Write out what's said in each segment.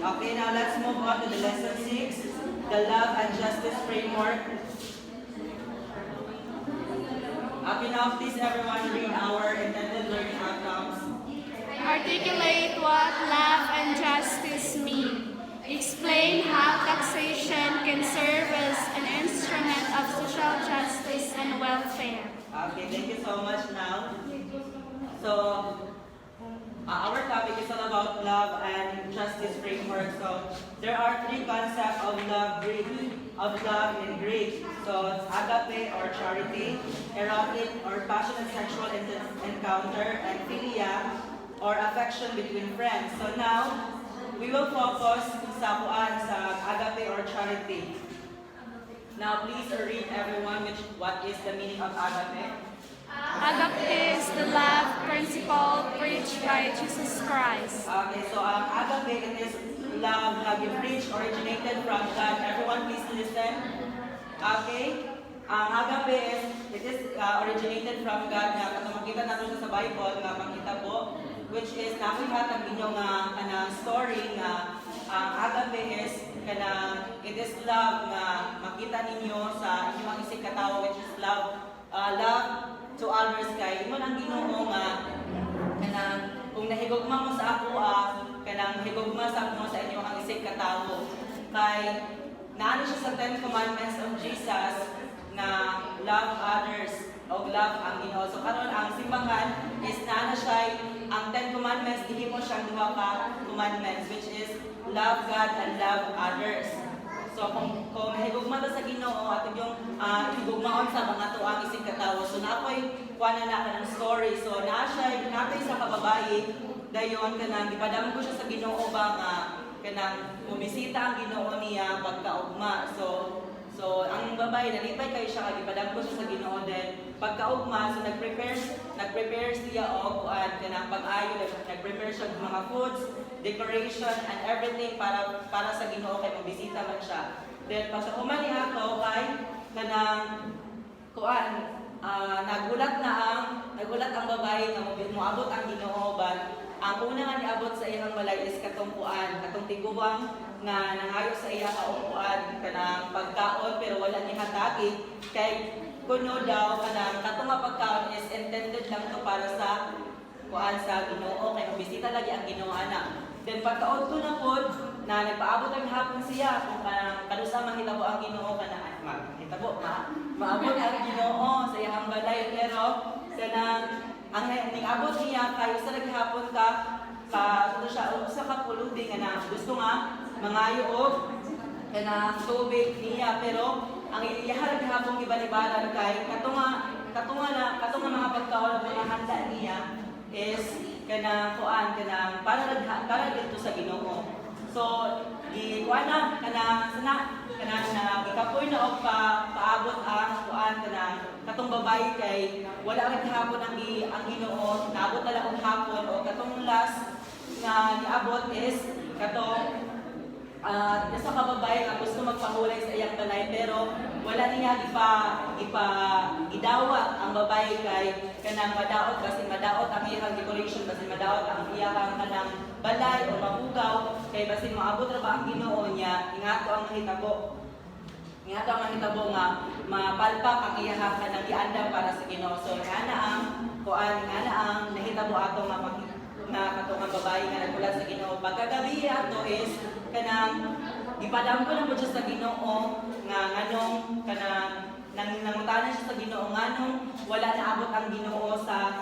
Okay, now let's move on to the lesson 6, the love and justice framework. Okay, now please everyone read our intended learning outcomes. Articulate what love and justice mean. Explain how taxation can serve as an instrument of social justice and welfare. Okay, thank you so much now. So, our topic is all about love and justice framework. So, there are three concepts of love in Greek. So, it's agape or charity, erotic or passionate sexual encounter, and philia or affection between friends. So now, we will focus sa agape or charity. Now, please read everyone what is the meaning of agape. Agape is the love principle preached by Jesus Christ. Okay, so agape, it is love you preach, originated from God. Everyone, please listen. Okay? Agape it is originated from God na katong makita nato sa Bible nga makita po, which is nakihatag ninyo nga kanang story nga agape is kanang it is love nga makita ninyo sa inyong isig katawo, which is love to others kay imo nang Ginoo nga kanang kung nahigugma mo sa ako kanang higugma sa mo sa inyong isig katawo kay naano siya sa 10 commandments of Jesus na love others o love ang Ginoo. So karon ang simbahan is naana siya ang 10 commandments, dili mo siyang duha ka commandments, which is love God and love others. So kung nahigugma ta sa Ginoo ato yung higugmaon sa mga tuang isig katawo. So nakoy kuana na kanang story. So naa siya natay sa kababayi dayon kanang gipadam ko siya sa Ginoo ba nga kanang bumisita ang Ginoo niya pagkaugma. So ang babae nalipay kay siya gipadam ko siya sa Ginoo then pagkaugma so nagprepare siya og kuan kanang pag-ayo nagprepare siya ng mga foods, decoration and everything para sa Ginoo kay mabisita man siya. Then pagkahuman niya ato kay kanang kuan nagulat ang babae nga moabot ang Ginoo ba ang una nga niabot sa iyang balay is katong tiguang nga nangayo sa iya kaupuan kanang pagkaon pero wala ni hatagi kay kuno daw kanang katong pagkaon is intended lang to para sa kuan sa Ginoo kay bisita lagi ang Ginoo ana. Then pagkaon ko na pod na nagpaabot ang hapon siya kung kanang kanusa mahitabo ang Ginoo kana maabot ang Ginoo sa iyang balay pero kanang ang nag-abot niya kayo sa naghapon ka usa ka pulubi nga na gusto nga mangayo og kanang tubig niya pero ang iyaharag hapon gibalibaran kay katong mga pagkaon nga handa niya is kanang para dito sa Ginoo. So gikuana kanang gikapoy na og paabot ang katong babae kay wala ra hapon ang Ginoo, naabot na lang og hapon o katong last nga niabot is katong nasa kababae nga gusto magpahulay sa iyang balay pero wala niya idawat ang babae kay kanang madaot kasi madaot ang iyang decoration kasi madaot ang iyang kanang balay o mabugaw kay basin maabot ra ba ang Ginoo niya ingato ang mahitabo nga mapalpak ang iyang kanang giandam para sa Ginoo. So nga ang nahitabo ato nga katong babae nga nagulat sa Ginoo pagkagabi ato is kanang ipadam ko na po siya sa Ginoo nga nganong kanang nangutanan siya sa Ginoo nganong wala na abot ang Ginoo sa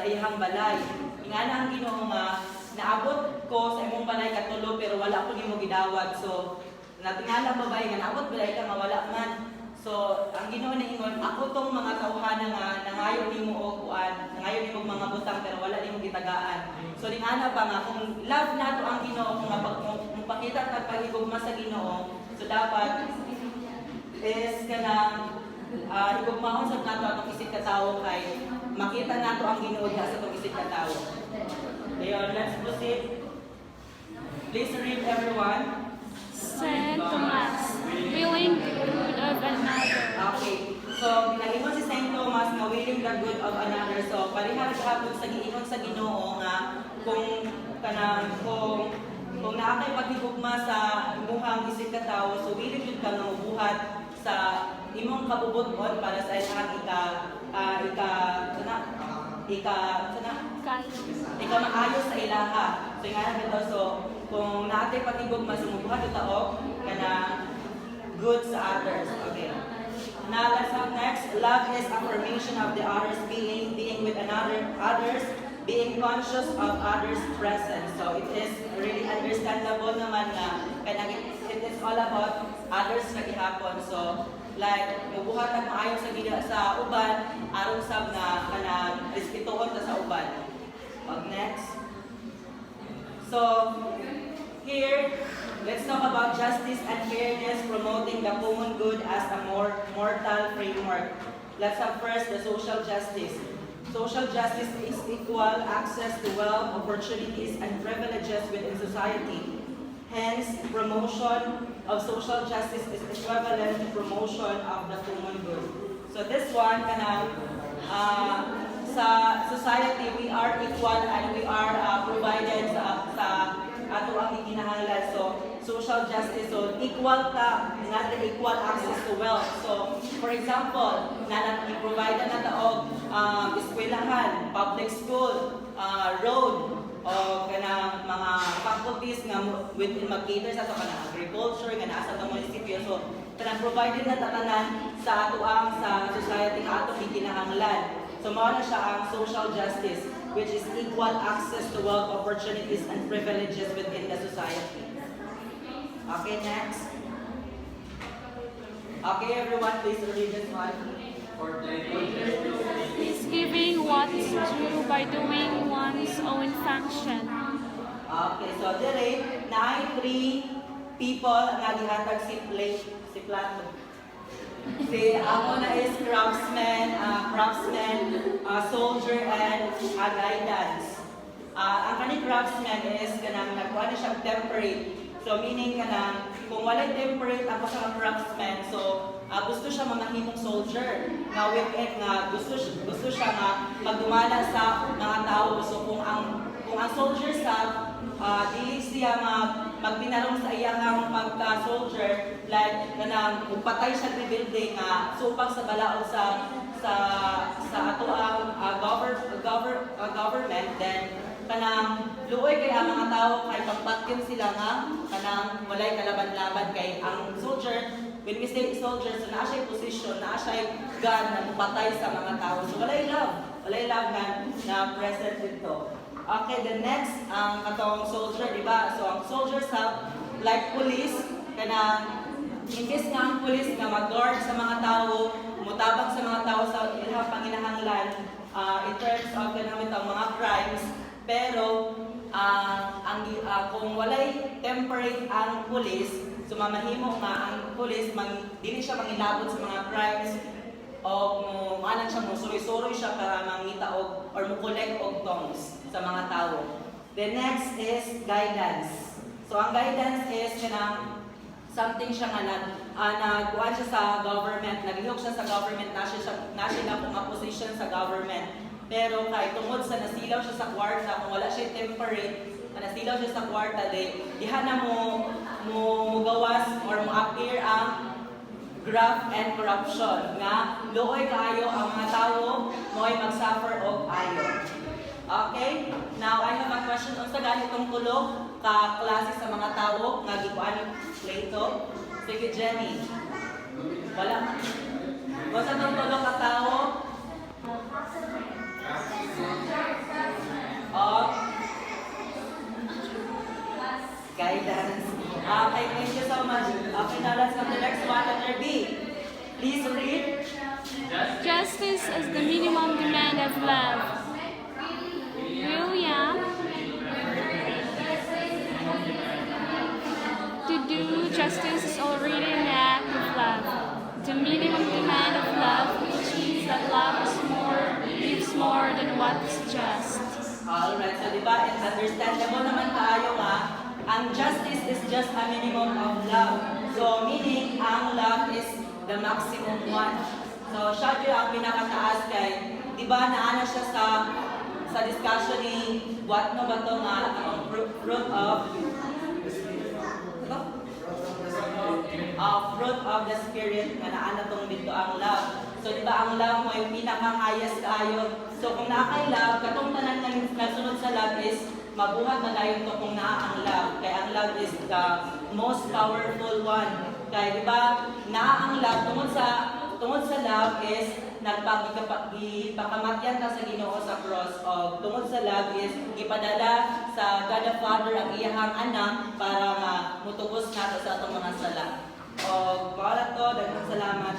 iyang balay. Ingana ang Ginoo nga naabot ko sa imong balay katulo pero wala ko nimo gidawat. So natingala babae nga naabot balay ka nga wala man. So ang Ginoo na ingon ako tong mga tawhana nga nangayo nimo og kuan, nangayo nimo mga butang pero wala nimo gitagaan. So ningana pa nga kung love nato ang Ginoo kung mapakita at paghigugma sa Ginoo, so dapat is kanang higugmaon sa nato atong isig katawo kay makita nato ang Ginoo sa atong isig katawo. Ayon, let's proceed. Please read everyone. Saint Thomas, willing the good of another. Okay. So, nagingon si Saint Thomas na willing the good of another. So, parihas hapon sa giingon sa Ginoo nga kung naa naay paghigugma sa imuhang isig ka tawo, so willing jud ka nga mobuhat sa imong kabubuton para sa ilang ika maayo sa ilaha. So nga bitaw, so kung naatay paghigugma sa mobuhat utaog kana good sa others. Okay. Now let's have next. Love is affirmation of the others, being with others, being conscious of others' presence. So it is really understandable naman na it is all about others na gihapon. So like mubuhat ang maayo sa sa uban aron sab na kanang respetuhon ta sa uban. Next. So here, let's talk about justice and fairness, promoting the common good as a more mortal framework. Let's have first the social justice. Social justice is equal access to wealth, opportunities, and privileges within society. Hence, promotion of social justice is equivalent to promotion of the common good. So this one, sa society, we are equal and we are provided sa ato ang ikinahanglan. So, social justice, so equal ta, not equal access to wealth. So, for example, i-provide na taog eskwelahan, public school, road, o kanang mga faculties nga within mag-cater sa kanang agriculture nga nasa sa munisipyo. So, kanang provided na tatanan sa ato ang sa society nga ato ikinahanglan. So, mao na siya ang social justice, which is equal access to wealth, opportunities, and privileges within the society. Okay, next. Okay, everyone, please read this one. Is giving what is due by doing one's own function. Okay, so dire na 3 people nga gihatag si Plato. Si ako na is craftsman, soldier, and guidance. Ang kani craftsman is kanang nagkuha na siya temperate. So meaning kanang kung walay temperate ako sa craftsman, so gusto siya mamahimong soldier. Nga with it nga gusto siya nga magdumala sa mga tao. So kung ang soldier sa dili siya magpinarong sa iyang pagka-soldier, like kanang upatay siya sa building nga supang sa balaod sa ato ang government, then kanang luoy kay ang mga tao kay pagpatyon sila nga kanang walay kalaban-laban kay ang soldier. When we say soldier, so naa siya position, naa siya gun na mupatay sa mga tao. So walay love na present dito. Okay, the next, ang katong soldier, di ba? So, ang soldiers have, like police, kanang, in case nga ang police nga mag-guard sa mga tao, mutabang sa mga tao sa ilang panginahanglan, in terms of kanang mga crimes, pero, kung walay temperate ang police, so mamahimo nga ang police, dili siya mangilabot sa mga crimes, o maanan siya mo suroy-suroy siya para mangita or mo-collect og tongs sa mga tao. The next is guidance. So ang guidance is kanang something siya nga nagkuhan siya sa government, naglihok siya sa government, na siya na kung position sa government. Pero kay tungod sa nasilaw siya sa kwarta, kung wala siya temperate, nasilaw siya sa kwarta, diha na mo gawas or mo appear ang graft and corruption nga luoy kaayo ang mga tawo mo'y mag-suffer og ayo. Okay? Now I have a question unsa ganitong tulo ka klase sa mga tawo nga gikuan ni Plato? Sige, Jenny. Wala. Unsa tong tulo ka tawo? Guidance. Okay, thank you so much. Okay, now let's have the next one, letter B. Please read. Justice is the minimum demand of love. William. To do justice is already an act of love. The minimum demand of love, which means that love gives more than what is just. Alright, so diba, it's understandable naman tayo nga, ang justice is just a minimum of love. So meaning, ang love is the maximum one. So siya yung ang pinakataas kay, diba naana siya sa discussion ni what no ba ito nga, fruit of of the Spirit nga naa na tong dito ang love. So di ba ang love mo yung pinaka-highest kayo. So kung naa kay love, katong tanan nga nasunod sa love is mabuhat na dayon to kung naa ang love. Kaya ang love is the most powerful one. Kaya di ba naa ang love tungod sa love is nagpakamatyan ta sa Ginoo sa cross. O tungod sa love is ipadala sa God the Father ang iyahang anak para nga mutubos nato sa atong mga sala. O para to, daghang salamat.